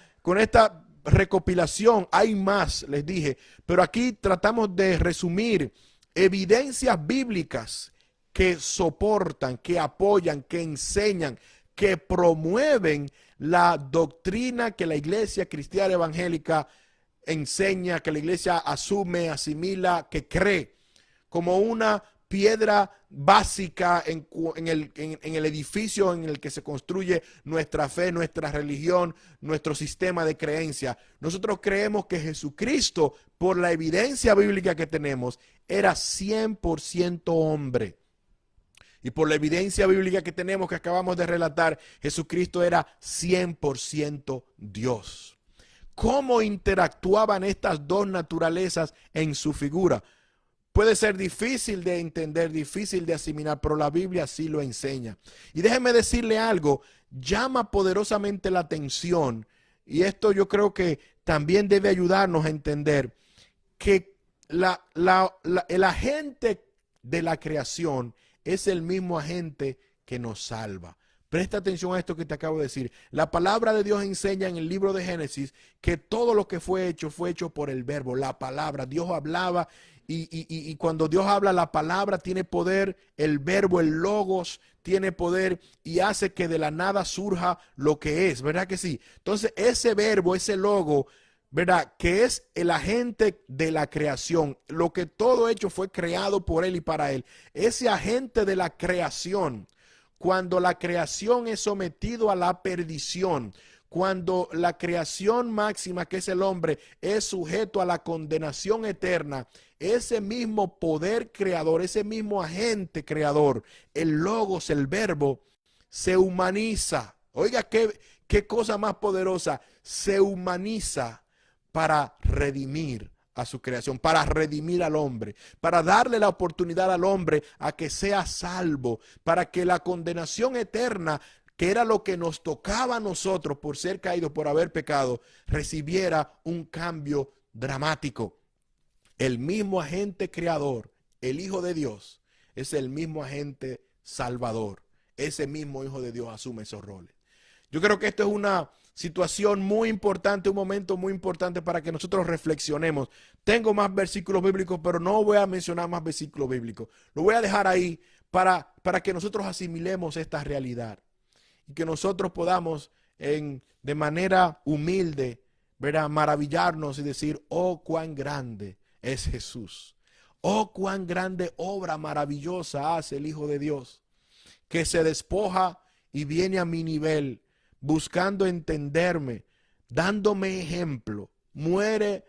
recopilación, hay más, les dije, pero aquí tratamos de resumir evidencias bíblicas que soportan, que apoyan, que enseñan, que promueven la doctrina que la iglesia cristiana evangélica enseña, que la iglesia asume, asimila, que cree como una piedra básica en el edificio en el que se construye nuestra fe, nuestra religión, nuestro sistema de creencia. Nosotros creemos que Jesucristo, por la evidencia bíblica que tenemos, era 100% hombre. Y por la evidencia bíblica que tenemos, que acabamos de relatar, Jesucristo era 100% Dios. cómo interactuaban estas dos naturalezas en su figura. Puede ser difícil de entender, difícil de asimilar, pero la Biblia sí lo enseña. Y déjeme decirle algo, llama poderosamente la atención, y esto yo creo que también debe ayudarnos a entender que el agente de la creación es el mismo agente que nos salva. Presta atención a esto que te acabo de decir. La palabra de Dios enseña en el libro de Génesis que todo lo que fue hecho por el verbo, la palabra. Dios hablaba y cuando Dios habla, la palabra tiene poder, el verbo, el logos tiene poder y hace que de la nada surja lo que es, ¿verdad que sí? Entonces ese verbo, ese logo, ¿verdad? Que es el agente de la creación. Lo que todo hecho fue creado por él y para él. Ese agente de la creación, cuando la creación es sometido a la perdición, cuando la creación máxima, que es el hombre, es sujeto a la condenación eterna, ese mismo poder creador, ese mismo agente creador, el logos, el verbo, se humaniza. Oiga, qué cosa más poderosa. Se humaniza para redimir a su creación, para redimir al hombre, para darle la oportunidad al hombre a que sea salvo, para que la condenación eterna, que era lo que nos tocaba a nosotros por ser caídos, por haber pecado, recibiera un cambio dramático. El mismo agente creador, el Hijo de Dios, es el mismo agente salvador. Ese mismo Hijo de Dios asume esos roles. Yo creo que esto es una situación muy importante, un momento muy importante para que nosotros reflexionemos. Tengo más versículos bíblicos, pero no voy a mencionar más versículos bíblicos. Lo voy a dejar ahí para que nosotros asimilemos esta realidad y que nosotros podamos de manera humilde, ¿verdad?, maravillarnos y decir, oh, cuán grande es Jesús. Oh, cuán grande obra maravillosa hace el Hijo de Dios, que se despoja y viene a mi nivel, buscando entenderme, dándome ejemplo, muere,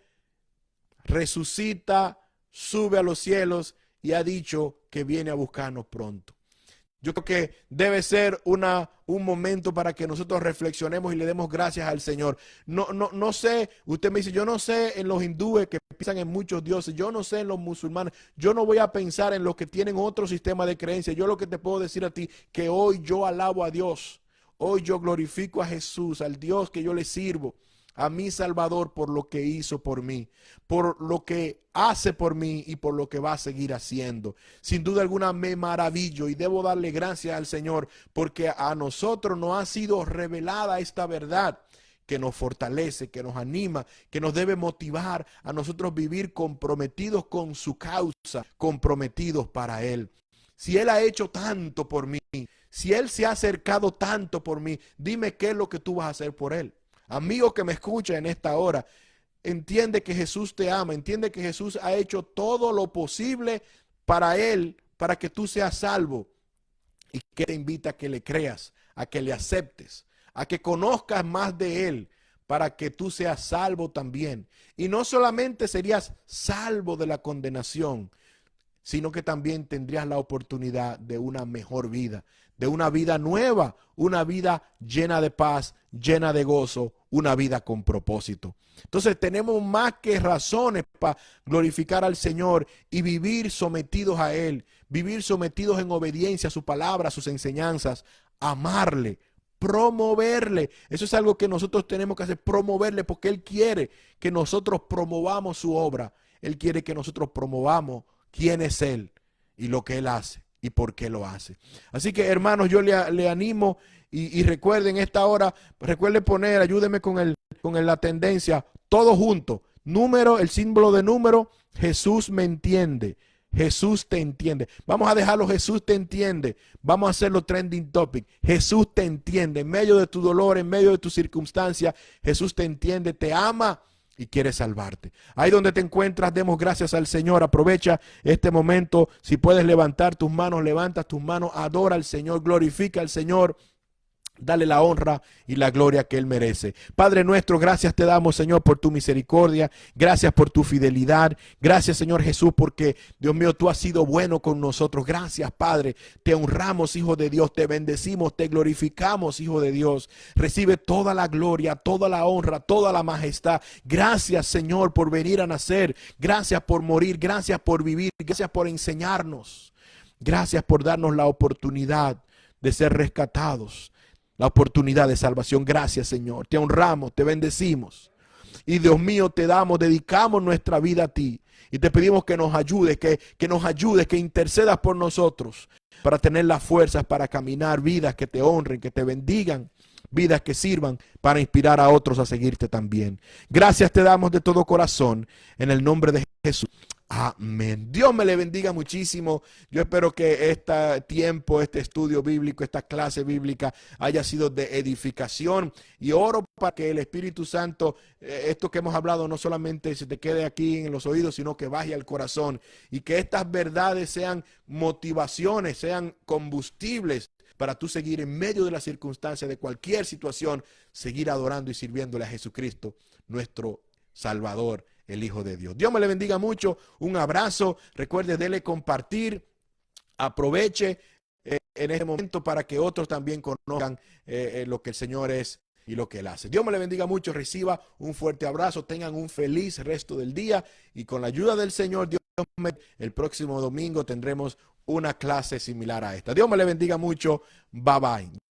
resucita, sube a los cielos y ha dicho que viene a buscarnos pronto. Yo creo que debe ser un momento para que nosotros reflexionemos y le demos gracias al Señor. No sé, usted me dice, yo no sé en los hindúes que piensan en muchos dioses, yo no sé en los musulmanes, yo no voy a pensar en los que tienen otro sistema de creencias. Yo lo que te puedo decir a ti, que hoy yo alabo a Dios. Hoy yo glorifico a Jesús, al Dios que yo le sirvo, a mi Salvador por lo que hizo por mí, por lo que hace por mí y por lo que va a seguir haciendo. Sin duda alguna me maravillo y debo darle gracias al Señor porque a nosotros nos ha sido revelada esta verdad que nos fortalece, que nos anima, que nos debe motivar a nosotros vivir comprometidos con su causa, comprometidos para Él. Si Él ha hecho tanto por mí, si Él se ha acercado tanto por mí, dime qué es lo que tú vas a hacer por Él. Amigo que me escucha en esta hora, entiende que Jesús te ama, entiende que Jesús ha hecho todo lo posible para Él, para que tú seas salvo. Y que te invita a que le creas, a que le aceptes, a que conozcas más de Él, para que tú seas salvo también. Y no solamente serías salvo de la condenación, sino que también tendrías la oportunidad de una mejor vida, de una vida nueva, una vida llena de paz, llena de gozo, una vida con propósito. Entonces tenemos más que razones para glorificar al Señor y vivir sometidos a Él, vivir sometidos en obediencia a su palabra, a sus enseñanzas, amarle, promoverle. Eso es algo que nosotros tenemos que hacer, promoverle, porque Él quiere que nosotros promovamos su obra. Él quiere que nosotros promovamos quién es Él y lo que Él hace y por qué lo hace. Así que, hermanos, yo le animo y recuerden esta hora, recuerden poner, ayúdenme con la tendencia, todo junto, número, el símbolo de número, Jesús me entiende. Jesús te entiende. Vamos a dejarlo, Jesús te entiende. Vamos a hacerlo trending topic. Jesús te entiende. En medio de tu dolor, en medio de tu circunstancia, Jesús te entiende, te ama y quiere salvarte. Ahí donde te encuentras, demos gracias al Señor. Aprovecha este momento. Si puedes levantar tus manos, levanta tus manos, adora al Señor, glorifica al Señor. Dale la honra y la gloria que Él merece. Padre nuestro, gracias te damos, Señor, por tu misericordia. Gracias por tu fidelidad. Gracias, Señor Jesús, porque, Dios mío, tú has sido bueno con nosotros. Gracias, Padre. Te honramos, Hijo de Dios. Te bendecimos, te glorificamos, Hijo de Dios. Recibe toda la gloria, toda la honra, toda la majestad. Gracias, Señor, por venir a nacer. Gracias por morir. Gracias por vivir. Gracias por enseñarnos. Gracias por darnos la oportunidad de ser rescatados. La oportunidad de salvación. Gracias, Señor. Te honramos, te bendecimos. Y Dios mío, te damos, dedicamos nuestra vida a ti. Y te pedimos que nos ayudes, que nos ayudes, que intercedas por nosotros para tener las fuerzas para caminar vidas que te honren, que te bendigan, vidas que sirvan para inspirar a otros a seguirte también. Gracias te damos de todo corazón en el nombre de Jesús. Amén. Dios me le bendiga muchísimo. Yo espero que este tiempo, este estudio bíblico, esta clase bíblica haya sido de edificación, y oro para que el Espíritu Santo, esto que hemos hablado, no solamente se te quede aquí en los oídos, sino que baje al corazón, y que estas verdades sean motivaciones, sean combustibles para tú seguir en medio de las circunstancias de cualquier situación, seguir adorando y sirviéndole a Jesucristo, nuestro Salvador, el Hijo de Dios. Dios me le bendiga mucho. Un abrazo. Recuerde, dele compartir. Aproveche en este momento para que otros también conozcan lo que el Señor es y lo que Él hace. Dios me le bendiga mucho. Reciba un fuerte abrazo. Tengan un feliz resto del día. Y con la ayuda del Señor, el próximo domingo tendremos una clase similar a esta. Dios me le bendiga mucho. Bye bye.